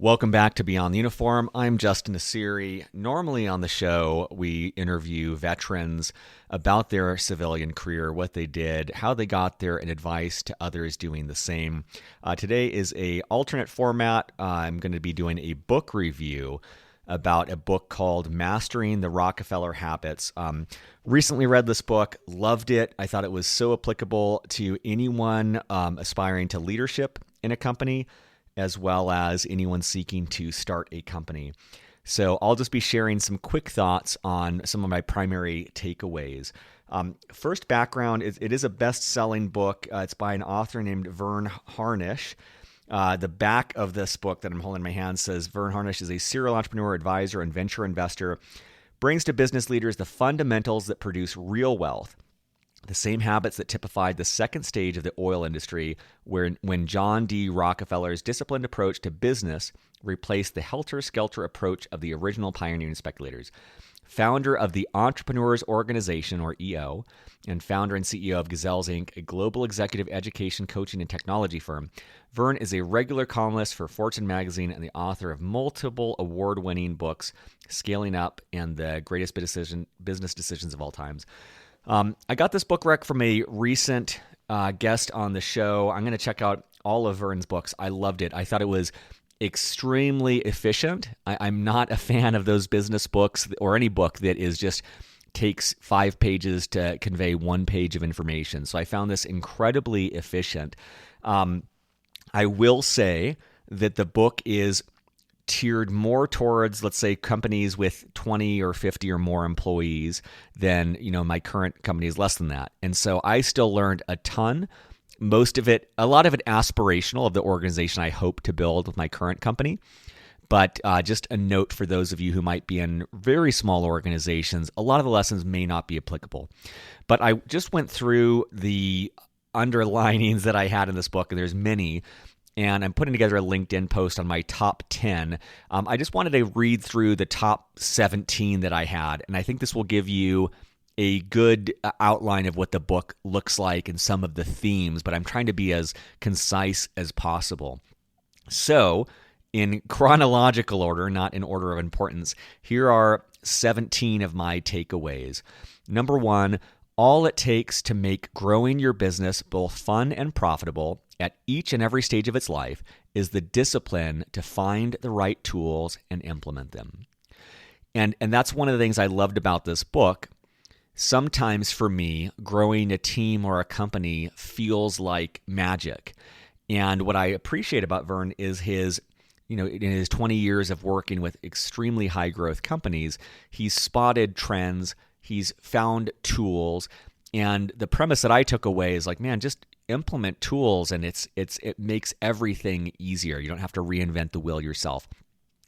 Welcome back to Beyond the Uniform. I'm Justin Asiri. Normally on the show, we interview veterans about their civilian career, what they did, how they got there, and advice to others doing the same. Today is an alternate format. I'm going to be doing a book review about a book called Mastering the Rockefeller Habits. Recently read this book, loved it. I thought it was so applicable to anyone aspiring to leadership in a company, as well as anyone seeking to start a company. So I'll just be sharing some quick thoughts on some of my primary takeaways. First, background, it is a best-selling book. It's by an author named Verne Harnish. The back of this book that I'm holding in my hand says, Verne Harnish is a serial entrepreneur, advisor, and venture investor, brings to business leaders the fundamentals that produce real wealth. The same habits that typified the second stage of the oil industry, when John D. Rockefeller's disciplined approach to business replaced the helter-skelter approach of the original pioneering speculators. Founder of the Entrepreneurs Organization, or EO, and founder and CEO of Gazelles, Inc., a global executive education, coaching, and technology firm, Verne is a regular columnist for Fortune magazine and the author of multiple award-winning books, Scaling Up and The Greatest Business Decisions of All Times. I got this book rec from a recent guest on the show. I'm going to check out all of Verne's books. I loved it. I thought it was extremely efficient. I'm not a fan of those business books or any book that is just takes 5 pages to convey 1 page of information. So I found this incredibly efficient. I will say that the book is tiered more towards, let's say, companies with 20 or 50 or more employees than, my current company is less than that. And so I still learned a ton. A lot of it aspirational of the organization I hope to build with my current company. But just a note for those of you who might be in very small organizations, a lot of the lessons may not be applicable. But I just went through the underlinings that I had in this book, and there's many. And I'm putting together a LinkedIn post on my top 10. I just wanted to read through the top 17 that I had, and I think this will give you a good outline of what the book looks like and some of the themes, but I'm trying to be as concise as possible. So, in chronological order, not in order of importance, here are 17 of my takeaways. Number 1, all it takes to make growing your business both fun and profitable at each and every stage of its life is the discipline to find the right tools and implement them. And that's one of the things I loved about this book. Sometimes for me, growing a team or a company feels like magic. And what I appreciate about Verne is in his 20 years of working with extremely high growth companies, he's spotted trends, he's found tools, and the premise that I took away is like, man, just implement tools and it makes everything easier. You don't have to reinvent the wheel yourself.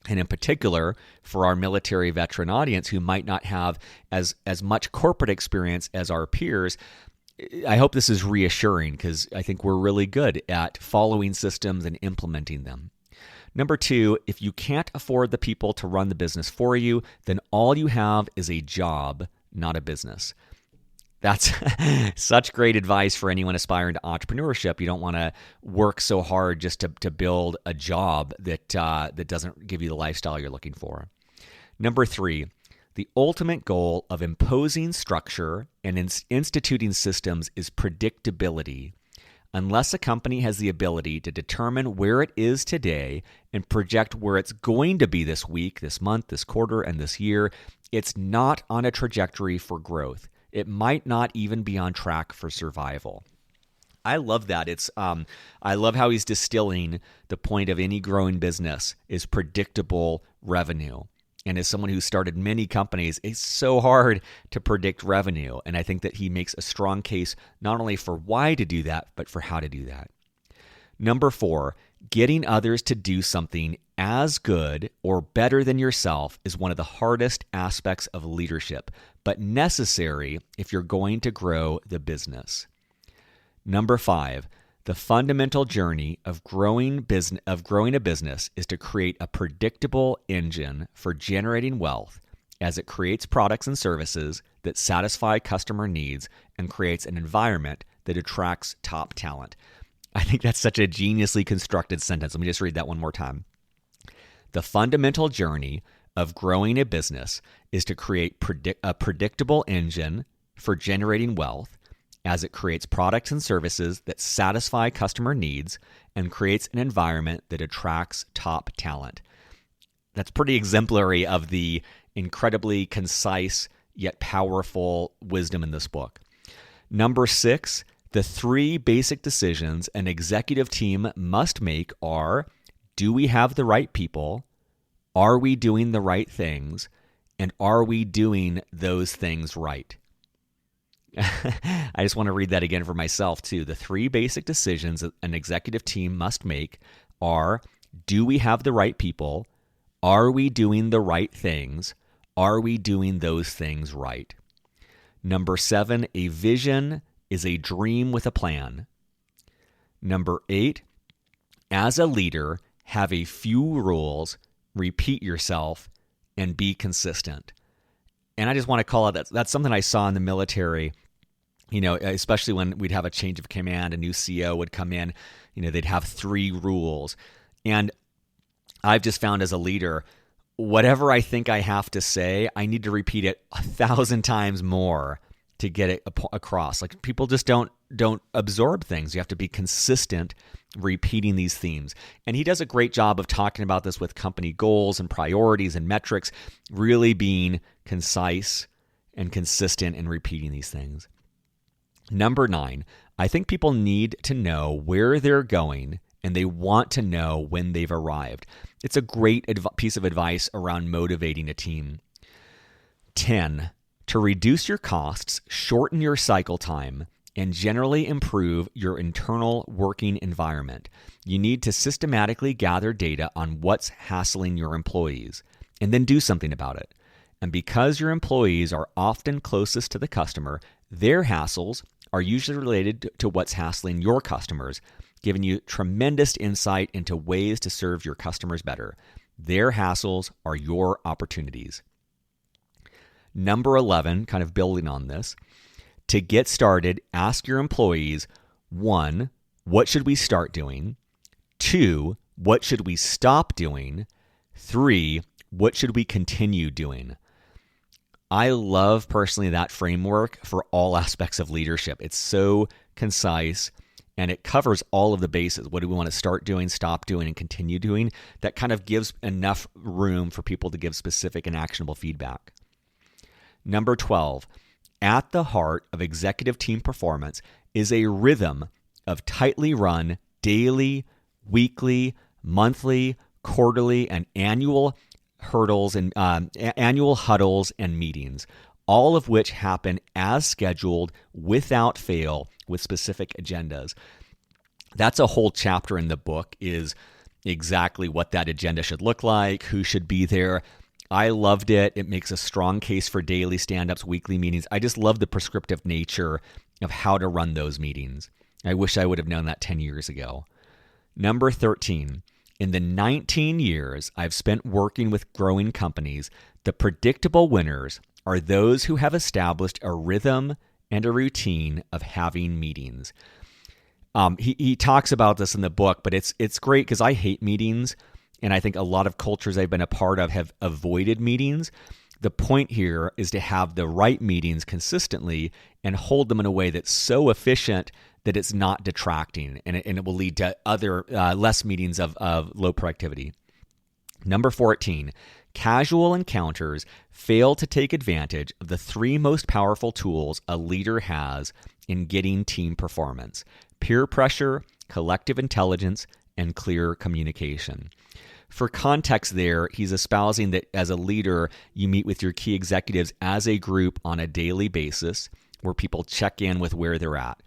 And in particular, for our military veteran audience who might not have as much corporate experience as our peers, I hope this is reassuring because I think we're really good at following systems and implementing them. Number 2, if you can't afford the people to run the business for you, then all you have is a job, not a business. That's such great advice for anyone aspiring to entrepreneurship. You don't want to work so hard just to build a job that doesn't give you the lifestyle you're looking for. Number 3, the ultimate goal of imposing structure and instituting systems is predictability. Unless a company has the ability to determine where it is today and project where it's going to be this week, this month, this quarter, and this year, it's not on a trajectory for growth. It might not even be on track for survival. I love that. I love how he's distilling the point of any growing business is predictable revenue. And as someone who started many companies, it's so hard to predict revenue. And I think that he makes a strong case not only for why to do that, but for how to do that. Number 4, getting others to do something as good or better than yourself is one of the hardest aspects of leadership, but necessary if you're going to grow the business. Number 5, the fundamental journey of growing a business is to create a predictable engine for generating wealth as it creates products and services that satisfy customer needs and creates an environment that attracts top talent. I think that's such a geniusly constructed sentence. Let me just read that one more time. The fundamental journey of growing a business is to create a predictable engine for generating wealth as it creates products and services that satisfy customer needs and creates an environment that attracts top talent. That's pretty exemplary of the incredibly concise yet powerful wisdom in this book. Number 6, the 3 basic decisions an executive team must make are: do we have the right people? Are we doing the right things? And are we doing those things right? I just want to read that again for myself too. The 3 basic decisions that an executive team must make are: do we have the right people? Are we doing the right things? Are we doing those things right? Number 7, a vision is a dream with a plan. Number 8, as a leader, have a few rules, repeat yourself, and be consistent. And I just want to call it that's something I saw in the military, especially when we'd have a change of command, a new CO would come in, they'd have 3 rules. And I've just found as a leader, whatever I think I have to say, I need to repeat it 1,000 times more to get it across. Like, people just don't absorb things. You have to be consistent repeating these themes. And he does a great job of talking about this with company goals and priorities and metrics, really being concise and consistent in repeating these things. Number 9, I think people need to know where they're going and they want to know when they've arrived. It's a great piece of advice around motivating a team. 10, to reduce your costs, shorten your cycle time, and generally improve your internal working environment, you need to systematically gather data on what's hassling your employees, and then do something about it. And because your employees are often closest to the customer, their hassles are usually related to what's hassling your customers, giving you tremendous insight into ways to serve your customers better. Their hassles are your opportunities. Number 11, kind of building on this, to get started, ask your employees, 1, what should we start doing? 2, what should we stop doing? 3, what should we continue doing? I love personally that framework for all aspects of leadership. It's so concise and it covers all of the bases. What do we want to start doing, stop doing, and continue doing? That kind of gives enough room for people to give specific and actionable feedback. Number 12, at the heart of executive team performance is a rhythm of tightly run daily, weekly, monthly, quarterly, and annual huddles and meetings, all of which happen as scheduled without fail with specific agendas. That's a whole chapter in the book, is exactly what that agenda should look like, who should be there. I loved it. It makes a strong case for daily stand-ups, weekly meetings. I just love the prescriptive nature of how to run those meetings. I wish I would have known that 10 years ago. Number 13, in the 19 years I've spent working with growing companies, the predictable winners are those who have established a rhythm and a routine of having meetings. He talks about this in the book, but it's great because I hate meetings. And I think a lot of cultures I've been a part of have avoided meetings. The point here is to have the right meetings consistently and hold them in a way that's so efficient that it's not detracting, and it will lead to other less meetings of low productivity. Number 14, casual encounters fail to take advantage of the 3 most powerful tools a leader has in getting team performance: peer pressure, collective intelligence, and clear communication. For context there, he's espousing that as a leader, you meet with your key executives as a group on a daily basis where people check in with where they're at.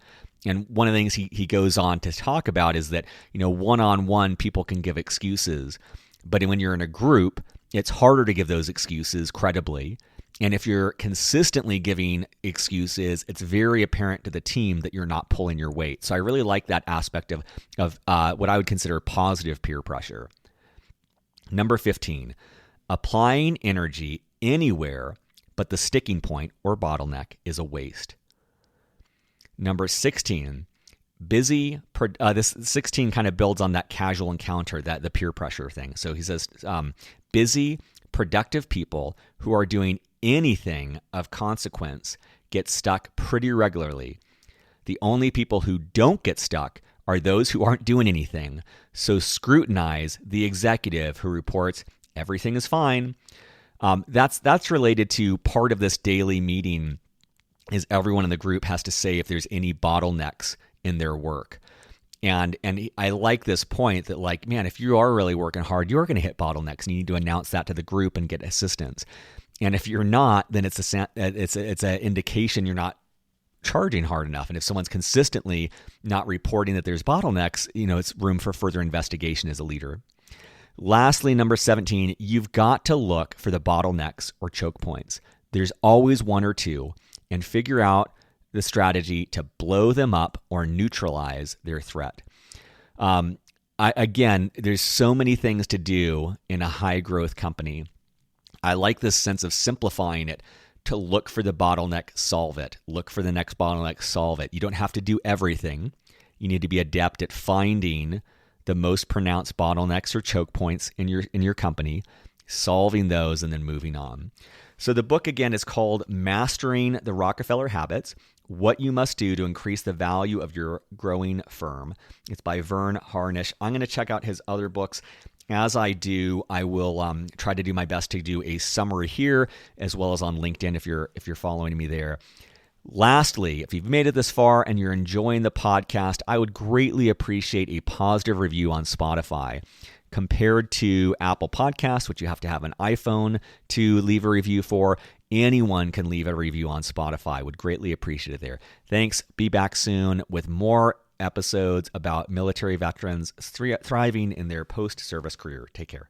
And one of the things he goes on to talk about is that, one-on-one people can give excuses. But when you're in a group, it's harder to give those excuses credibly. And if you're consistently giving excuses, it's very apparent to the team that you're not pulling your weight. So I really like that aspect of what I would consider positive peer pressure. Number 15, applying energy anywhere but the sticking point or bottleneck is a waste. Number 16, This 16 kind of builds on that casual encounter, that the peer pressure thing. So he says, busy, productive people who are doing anything of consequence get stuck pretty regularly. The only people who don't get stuck are those who aren't doing anything. So scrutinize the executive who reports everything is fine. That's related to part of this daily meeting is everyone in the group has to say if there's any bottlenecks in their work. And I like this point that, like, man, if you are really working hard, you're going to hit bottlenecks, and you need to announce that to the group and get assistance. And if you're not, then it's an indication you're not charging hard enough. And if someone's consistently not reporting that there's bottlenecks, it's room for further investigation as a leader. Lastly, number 17, you've got to look for the bottlenecks or choke points. There's always one or two, and figure out the strategy to blow them up or neutralize their threat. Again, there's so many things to do in a high growth company. I like this sense of simplifying it to look for the bottleneck, solve it. Look for the next bottleneck, solve it. You don't have to do everything. You need to be adept at finding the most pronounced bottlenecks or choke points in your company, solving those, and then moving on. So the book, again, is called Mastering the Rockefeller Habits: What You Must Do to Increase the Value of Your Growing Firm. It's by Vern Harnish. I'm going to check out his other books. As I do, I will try to do my best to do a summary here, as well as on LinkedIn if you're following me there. Lastly, if you've made it this far and you're enjoying the podcast, I would greatly appreciate a positive review on Spotify. Compared to Apple Podcasts, which you have to have an iPhone to leave a review for, anyone can leave a review on Spotify. Would greatly appreciate it there. Thanks. Be back soon with more episodes about military veterans thriving in their post-service career. Take care.